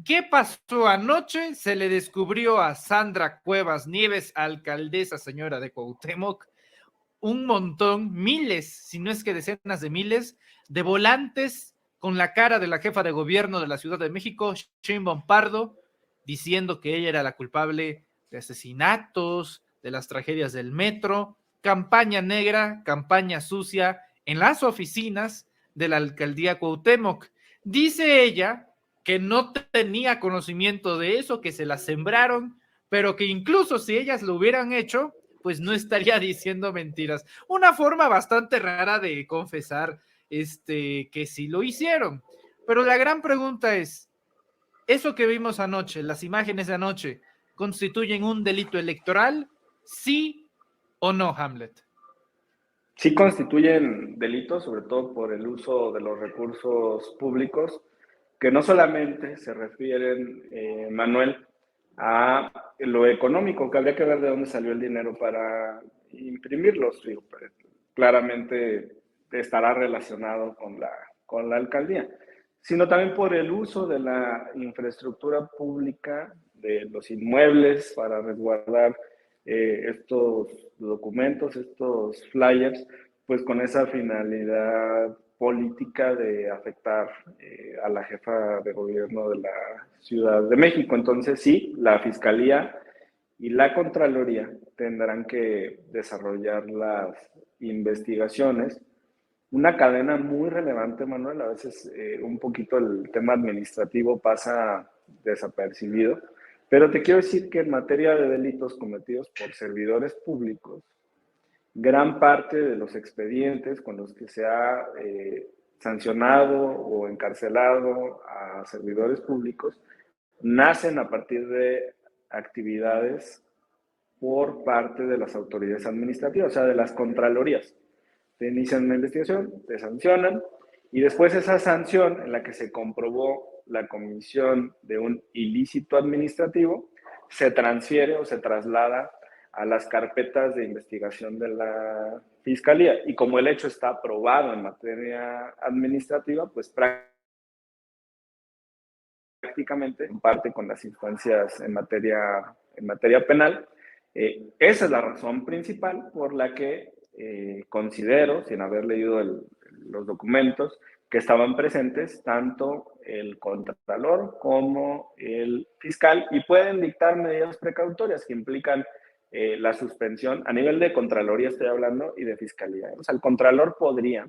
¿Qué pasó anoche? Se le descubrió a Sandra Cuevas Nieves, alcaldesa señora de Cuauhtémoc, un montón, miles, si no es que decenas de miles, de volantes con la cara de la jefa de gobierno de la Ciudad de México, Sheinbaum Pardo, diciendo que ella era la culpable de asesinatos, de las tragedias del metro, campaña negra, campaña sucia en las oficinas de la alcaldía Cuauhtémoc. Dice ella que no tenía conocimiento de eso, que se la sembraron, pero que incluso si ellas lo hubieran hecho, pues no estaría diciendo mentiras. Una forma bastante rara de confesar que sí lo hicieron. Pero la gran pregunta es, ¿eso que vimos anoche, las imágenes de anoche, constituyen un delito electoral? ¿Sí o no, Hamlet? Sí constituyen delitos, sobre todo por el uso de los recursos públicos, que no solamente se refieren, Manuel, a lo económico, que habría que ver de dónde salió el dinero para imprimirlos. Claramente estará relacionado con la alcaldía, sino también por el uso de la infraestructura pública, de los inmuebles para resguardar estos documentos, estos flyers, pues con esa finalidad política de afectar a la jefa de gobierno de la Ciudad de México. Entonces sí, la Fiscalía y la Contraloría tendrán que desarrollar las investigaciones. Una cadena muy relevante, Manuel, a veces un poquito el tema administrativo pasa desapercibido, pero te quiero decir que en materia de delitos cometidos por servidores públicos, gran parte de los expedientes con los que se ha sancionado o encarcelado a servidores públicos nacen a partir de actividades por parte de las autoridades administrativas, o sea, de las contralorías. Te inician una investigación, te sancionan, y después esa sanción en la que se comprobó la comisión de un ilícito administrativo se transfiere o se traslada a las carpetas de investigación de la Fiscalía. Y como el hecho está aprobado en materia administrativa, pues prácticamente comparte con las instancias en materia penal. Esa es la razón principal por la que considero, sin haber leído los documentos, que estaban presentes tanto el contralor como el fiscal y pueden dictar medidas precautorias que implican la suspensión. A nivel de Contraloría estoy hablando y de Fiscalía. O sea, el contralor podría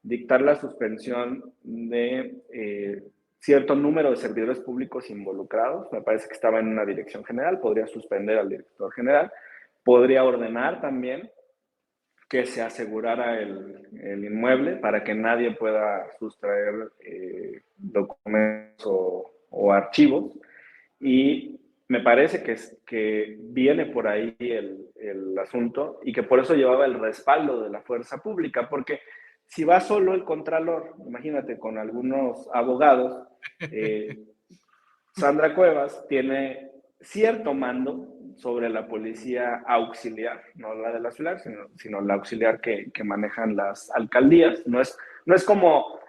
dictar la suspensión de cierto número de servidores públicos involucrados. Me parece que estaba en una dirección general, podría suspender al director general, podría ordenar también que se asegurara el inmueble para que nadie pueda sustraer documentos o archivos. Y me parece que viene por ahí el asunto y que por eso llevaba el respaldo de la fuerza pública, porque si va solo el contralor, imagínate, con algunos abogados, Sandra Cuevas tiene cierto mando sobre la policía auxiliar, no la de la ciudad, sino la auxiliar que manejan las alcaldías. No es como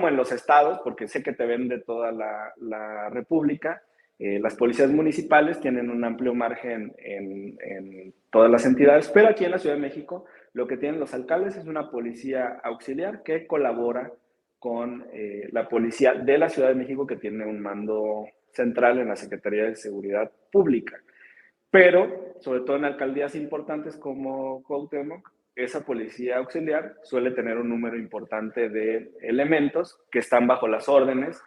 en los estados, porque sé que te ven de toda la república. Las policías municipales tienen un amplio margen en todas las entidades, pero aquí en la Ciudad de México lo que tienen los alcaldes es una policía auxiliar que colabora con la policía de la Ciudad de México, que tiene un mando central en la Secretaría de Seguridad Pública. Pero, sobre todo en alcaldías importantes como Cuauhtémoc, esa policía auxiliar suele tener un número importante de elementos que están bajo las órdenes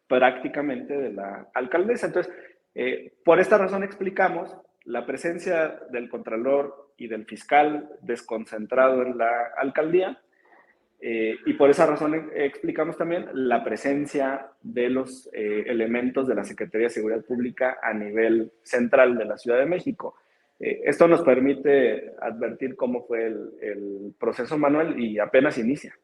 prácticamente de la alcaldesa. Entonces, por esta razón explicamos la presencia del contralor y del fiscal desconcentrado en la alcaldía. Y por esa razón explicamos también la presencia de los elementos de la Secretaría de Seguridad Pública a nivel central de la Ciudad de México. Esto nos permite advertir cómo fue el proceso, Manuel, y apenas inicia.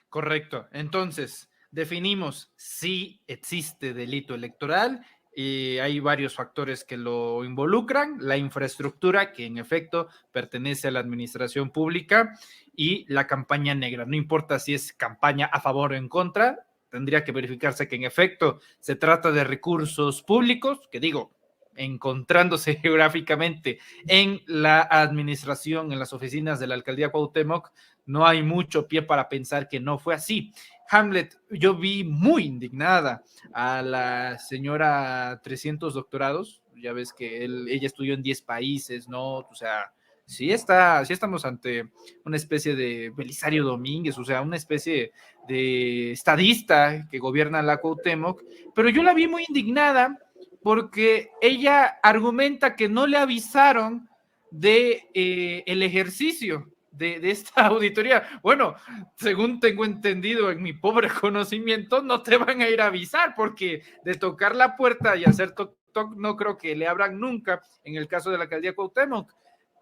Correcto. Entonces, definimos si existe delito electoral y hay varios factores que lo involucran, la infraestructura que en efecto pertenece a la administración pública y la campaña negra. No importa si es campaña a favor o en contra, tendría que verificarse que en efecto se trata de recursos públicos, que digo, encontrándose geográficamente en la administración, en las oficinas de la alcaldía Cuauhtémoc, no hay mucho pie para pensar que no fue así. Hamlet, yo vi muy indignada a la señora 300 doctorados, ya ves que ella estudió en 10 países, ¿no? O sea, sí estamos ante una especie de Belisario Domínguez, o sea, una especie de estadista que gobierna la Cuauhtémoc, pero yo la vi muy indignada porque ella argumenta que no le avisaron de el ejercicio de esta auditoría. Bueno, según tengo entendido en mi pobre conocimiento, no te van a ir a avisar porque de tocar la puerta y hacer toc toc no creo que le abran nunca en el caso de la alcaldía Cuauhtémoc.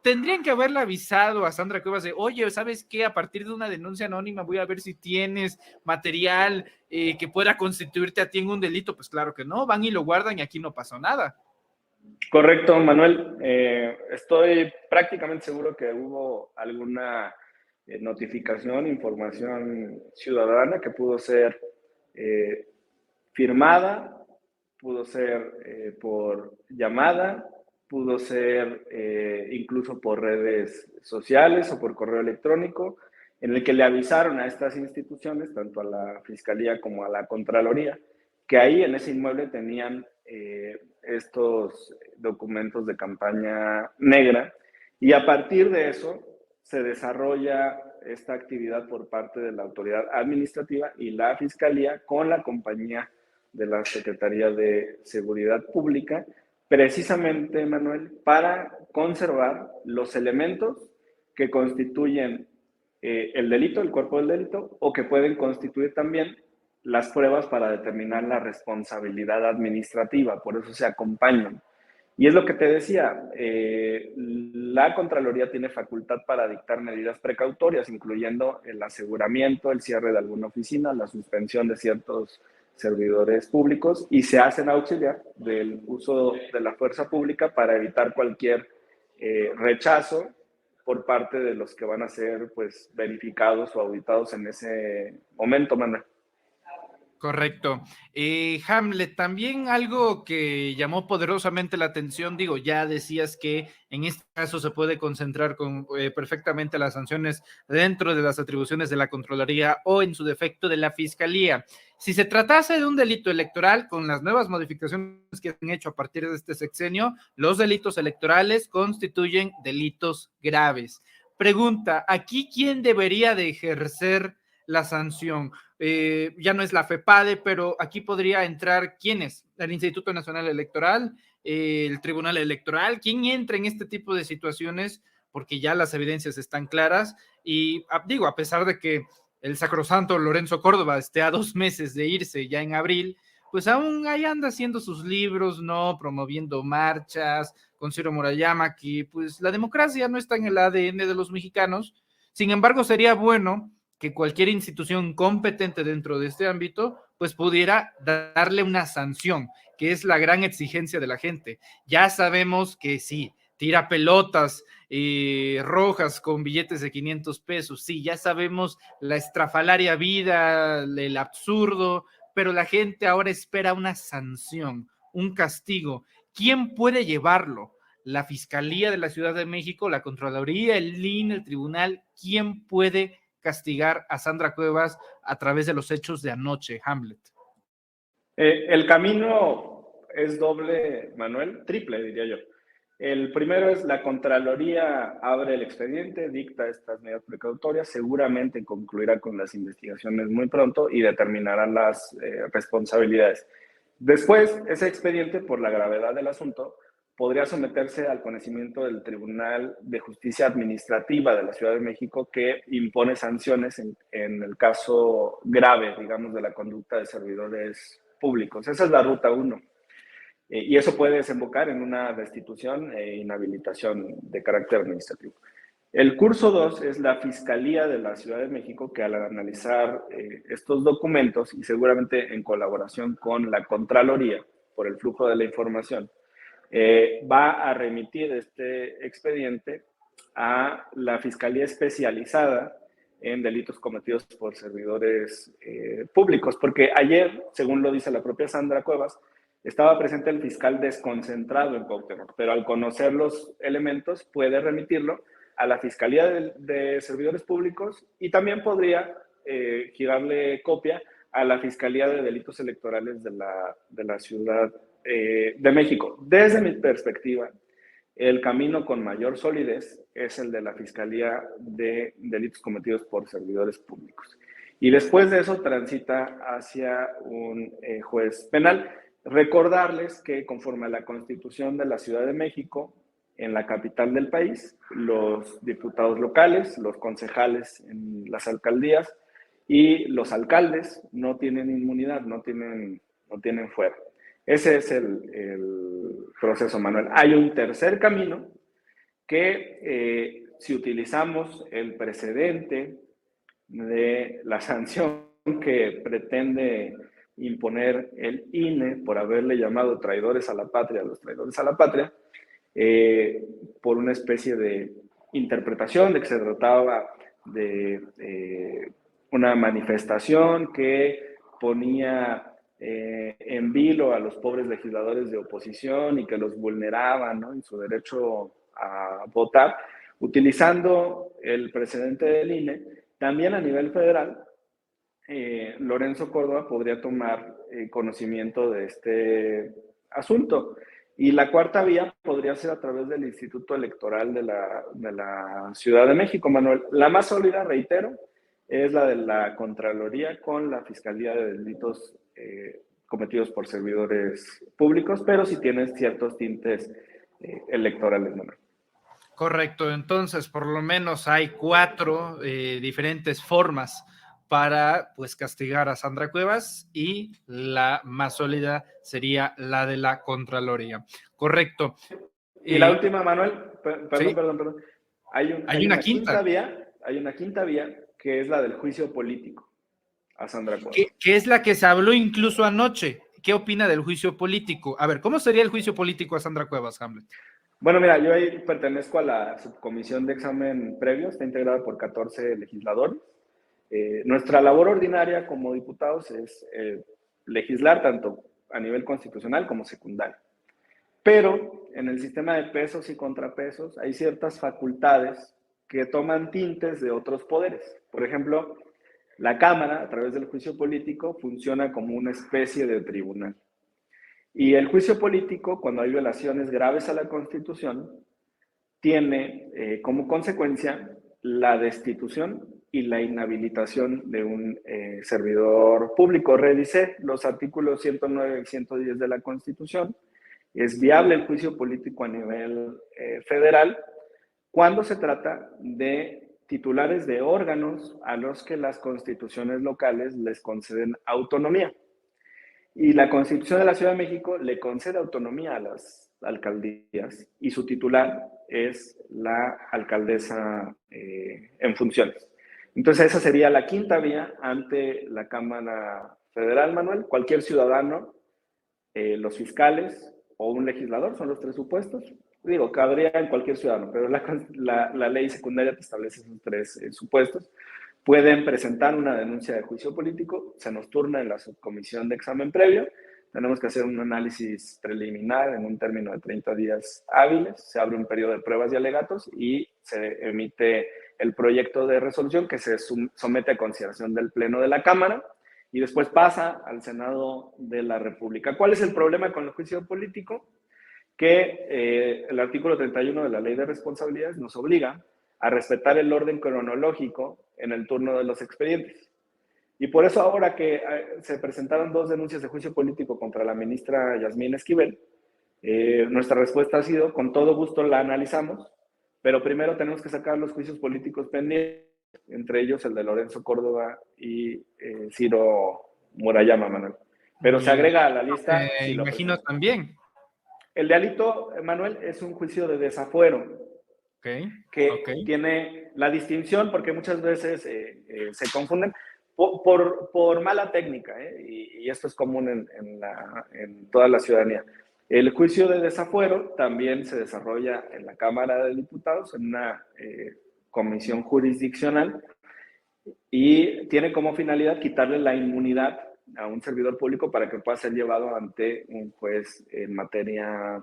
Tendrían que haberle avisado a Sandra Cuevas de, oye, ¿sabes qué? A partir de una denuncia anónima voy a ver si tienes material que pueda constituirte a ti en un delito. Pues claro que no, van y lo guardan y aquí no pasó nada. Correcto, Manuel. Estoy prácticamente seguro que hubo alguna notificación, información ciudadana que pudo ser eh, firmada, pudo ser por llamada, pudo ser incluso por redes sociales o por correo electrónico, en el que le avisaron a estas instituciones, tanto a la Fiscalía como a la Contraloría, que ahí en ese inmueble tenían estos documentos de campaña negra, y a partir de eso se desarrolla esta actividad por parte de la autoridad administrativa y la Fiscalía con la compañía de la Secretaría de Seguridad Pública, precisamente, Manuel, para conservar los elementos que constituyen el delito, el cuerpo del delito, o que pueden constituir también las pruebas para determinar la responsabilidad administrativa, por eso se acompañan. Y es lo que te decía, la Contraloría tiene facultad para dictar medidas precautorias, incluyendo el aseguramiento, el cierre de alguna oficina, la suspensión de ciertos servidores públicos, y se hacen auxiliar del uso de la fuerza pública para evitar cualquier rechazo por parte de los que van a ser pues verificados o auditados en ese momento, Manuel. Correcto. Hamlet, también algo que llamó poderosamente la atención, digo, ya decías que en este caso se puede concentrar perfectamente las sanciones dentro de las atribuciones de la Contraloría o en su defecto de la Fiscalía. Si se tratase de un delito electoral, con las nuevas modificaciones que han hecho a partir de este sexenio, los delitos electorales constituyen delitos graves. Pregunta, ¿aquí quién debería de ejercer la sanción? Ya no es la FEPADE, pero aquí podría entrar ¿quiénes? El Instituto Nacional Electoral, el Tribunal Electoral. ¿Quién entra en este tipo de situaciones? Porque ya las evidencias están claras y digo, a pesar de que el sacrosanto Lorenzo Córdoba esté a 2 meses de irse ya en abril, pues aún ahí anda haciendo sus libros, ¿no? Promoviendo marchas con Ciro Murayama, que pues la democracia no está en el ADN de los mexicanos. Sin embargo, sería bueno que cualquier institución competente dentro de este ámbito pues pudiera darle una sanción, que es la gran exigencia de la gente. Ya sabemos que sí, tira pelotas rojas con billetes de 500 pesos, sí, ya sabemos la estrafalaria vida, el absurdo, pero la gente ahora espera una sanción, un castigo. ¿Quién puede llevarlo? La Fiscalía de la Ciudad de México, la Contraloría, el INE, el Tribunal. ¿Quién puede castigar a Sandra Cuevas a través de los hechos de anoche, Hamlet? El camino es doble, Manuel, triple, diría yo. El primero es la Contraloría abre el expediente, dicta estas medidas precautorias, seguramente concluirá con las investigaciones muy pronto y determinará las responsabilidades. Después, ese expediente, por la gravedad del asunto, podría someterse al conocimiento del Tribunal de Justicia Administrativa de la Ciudad de México, que impone sanciones en el caso grave, digamos, de la conducta de servidores públicos. Esa es la ruta 1. Y eso puede desembocar en una destitución e inhabilitación de carácter administrativo. El curso 2 es la Fiscalía de la Ciudad de México, que al analizar estos documentos y seguramente en colaboración con la Contraloría por el flujo de la información, va a remitir este expediente a la Fiscalía Especializada en delitos cometidos por servidores públicos, porque ayer, según lo dice la propia Sandra Cuevas, estaba presente el fiscal desconcentrado en Cuauhtémoc, pero al conocer los elementos puede remitirlo a la Fiscalía de Servidores Públicos y también podría girarle copia a la Fiscalía de Delitos Electorales de la Ciudad de México. Desde mi perspectiva, el camino con mayor solidez es el de la Fiscalía de Delitos Cometidos por Servidores Públicos. Y después de eso transita hacia un juez penal. Recordarles que conforme a la Constitución de la Ciudad de México, en la capital del país, los diputados locales, los concejales en las alcaldías y los alcaldes no tienen inmunidad, no tienen fuero. Ese es el proceso, Manuel. Hay un tercer camino que si utilizamos el precedente de la sanción que pretende imponer el INE por haberle llamado traidores a la patria a los traidores a la patria, por una especie de interpretación de que se trataba de una manifestación que ponía en vilo a los pobres legisladores de oposición y que los vulneraban, ¿no?, en su derecho a votar, utilizando el precedente del INE, también a nivel federal, Lorenzo Córdoba podría tomar conocimiento de este asunto. Y la cuarta vía podría ser a través del Instituto Electoral de la Ciudad de México, Manuel. La más sólida, reitero, es la de la Contraloría con la Fiscalía de Delitos cometidos por servidores públicos, pero sí tienen ciertos tintes electorales, Manuel. Correcto, entonces por lo menos hay 4 diferentes formas para pues castigar a Sandra Cuevas y la más sólida sería la de la Contraloría. Correcto. Y la última, Manuel, ¿sí? perdón. Hay una quinta vía que es la del juicio político a Sandra Cuevas. Que es la que se habló incluso anoche. ¿Qué opina del juicio político? A ver, ¿cómo sería el juicio político a Sandra Cuevas, Hamlet? Bueno, mira, yo ahí pertenezco a la subcomisión de examen previo, está integrada por 14 legisladores. Nuestra labor ordinaria como diputados es legislar tanto a nivel constitucional como secundario. Pero en el sistema de pesos y contrapesos hay ciertas facultades que toman tintes de otros poderes. Por ejemplo, la Cámara, a través del juicio político, funciona como una especie de tribunal. Y el juicio político, cuando hay violaciones graves a la Constitución, tiene como consecuencia la destitución y la inhabilitación de un servidor público. Revisé los artículos 109 y 110 de la Constitución. Es viable el juicio político a nivel federal cuando se trata de titulares de órganos a los que las constituciones locales les conceden autonomía. Y la Constitución de la Ciudad de México le concede autonomía a las alcaldías y su titular es la alcaldesa en funciones. Entonces esa sería la quinta vía ante la Cámara Federal, Manuel. Cualquier ciudadano, los fiscales o un legislador, son los 3 supuestos. Digo, cabría en cualquier ciudadano, pero la ley secundaria te establece esos 3 supuestos. Pueden presentar una denuncia de juicio político, se nos turna en la subcomisión de examen previo, tenemos que hacer un análisis preliminar en un término de 30 días hábiles, se abre un periodo de pruebas y alegatos y se emite el proyecto de resolución que se somete a consideración del Pleno de la Cámara y después pasa al Senado de la República. ¿Cuál es el problema con el juicio político? Que el artículo 31 de la Ley de Responsabilidades nos obliga a respetar el orden cronológico en el turno de los expedientes. Y por eso ahora que se presentaron 2 denuncias de juicio político contra la ministra Yasmín Esquivel, nuestra respuesta ha sido, con todo gusto la analizamos, pero primero tenemos que sacar los juicios políticos pendientes, entre ellos el de Lorenzo Córdoba y Ciro Murayama, Manuel. Pero se agrega a la lista. Imagino también. El de Alito, Manuel, es un juicio de desafuero. Que tiene la distinción, porque muchas veces se confunden por mala técnica, y esto es común en toda la ciudadanía. El juicio de desafuero también se desarrolla en la Cámara de Diputados, en una comisión jurisdiccional, y tiene como finalidad quitarle la inmunidad a un servidor público para que pueda ser llevado ante un juez en materia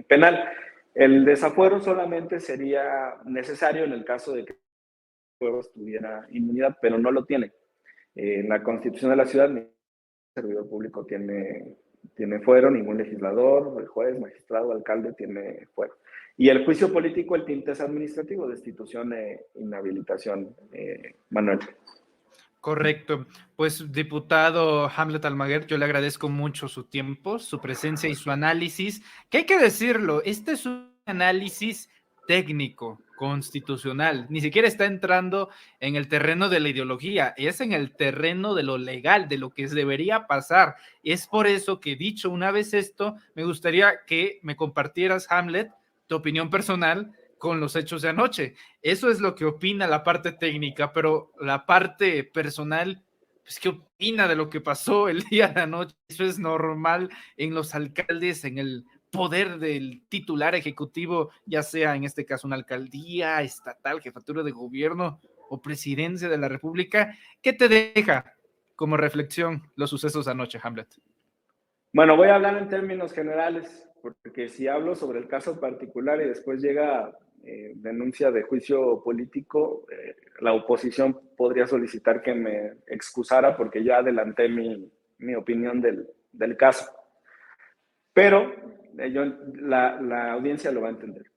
penal. El desafuero solamente sería necesario en el caso de que Cuevas tuviera inmunidad, pero no lo tiene. En la Constitución de la ciudad, ningún servidor público tiene fuero, ningún legislador, juez, magistrado, alcalde tiene fuero. Y el juicio político, el tinte es administrativo, destitución e inhabilitación, Manuel. Correcto. Pues, diputado Hamlet Almaguer, yo le agradezco mucho su tiempo, su presencia y su análisis, que hay que decirlo, este es un análisis técnico, constitucional, ni siquiera está entrando en el terreno de la ideología, es en el terreno de lo legal, de lo que debería pasar. Es por eso que, dicho una vez esto, me gustaría que me compartieras, Hamlet, tu opinión personal con los hechos de anoche. Eso es lo que opina la parte técnica, pero la parte personal, pues, ¿qué opina de lo que pasó el día de anoche? Eso es normal en los alcaldes, en el poder del titular ejecutivo, ya sea en este caso una alcaldía estatal, jefatura de gobierno o presidencia de la República. ¿Qué te deja como reflexión los sucesos de anoche, Hamlet? Bueno, voy a hablar en términos generales, porque si hablo sobre el caso particular y después llega denuncia de juicio político, la oposición podría solicitar que me excusara porque ya adelanté mi opinión del caso. Pero la audiencia lo va a entender.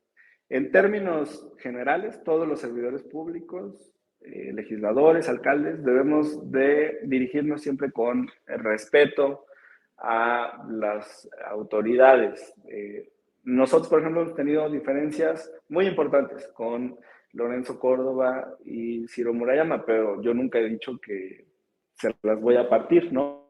En términos generales, todos los servidores públicos, legisladores, alcaldes, debemos de dirigirnos siempre con respeto a las autoridades. Nosotros, por ejemplo, hemos tenido diferencias muy importantes con Lorenzo Córdoba y Ciro Murayama, pero yo nunca he dicho que se las voy a partir, ¿no?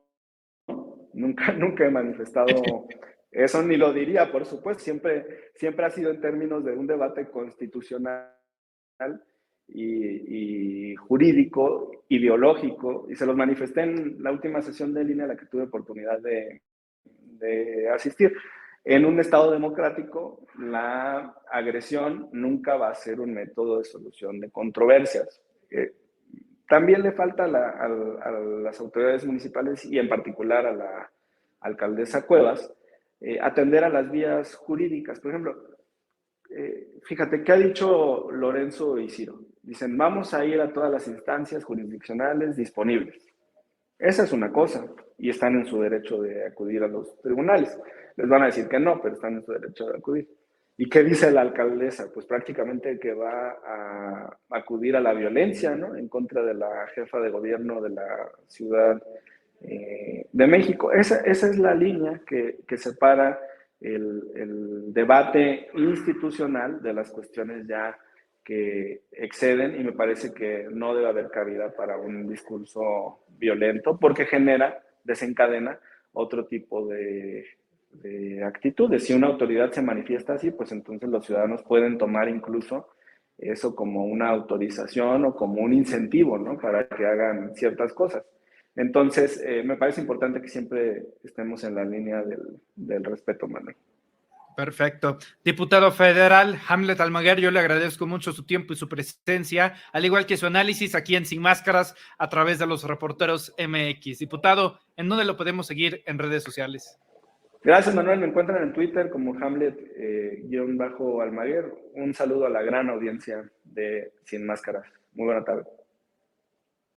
Nunca he manifestado eso, ni lo diría, por supuesto. Siempre ha sido en términos de un debate constitucional y jurídico, ideológico, y se los manifesté en la última sesión de línea a la que tuve oportunidad de asistir. En un Estado democrático, la agresión nunca va a ser un método de solución de controversias. También le falta a las autoridades municipales y en particular a la alcaldesa Cuevas atender a las vías jurídicas. Por ejemplo, fíjate, ¿qué ha dicho Lorenzo y Ciro? Dicen, vamos a ir a todas las instancias jurisdiccionales disponibles. Esa es una cosa, y están en su derecho de acudir a los tribunales. Les van a decir que no, pero están en su derecho de acudir. ¿Y qué dice la alcaldesa? Pues prácticamente que va a acudir a la violencia, ¿no? En contra de la jefa de gobierno de la Ciudad de México. Esa es la línea que separa el debate institucional de las cuestiones ya que exceden, y me parece que no debe haber cabida para un discurso violento porque desencadena otro tipo de actitudes. Si una autoridad se manifiesta así, pues entonces los ciudadanos pueden tomar incluso eso como una autorización o como un incentivo, ¿no? Para que hagan ciertas cosas. Entonces, me parece importante que siempre estemos en la línea del respeto, Manuel. Perfecto. Diputado federal Hamlet Almaguer, yo le agradezco mucho su tiempo y su presencia, al igual que su análisis aquí en Sin Máscaras a través de los Reporteros MX. Diputado, ¿en dónde lo podemos seguir en redes sociales? Gracias, Manuel. Me encuentran en Twitter como Hamlet-Almaguer. Un saludo a la gran audiencia de Sin Máscaras. Muy buena tarde.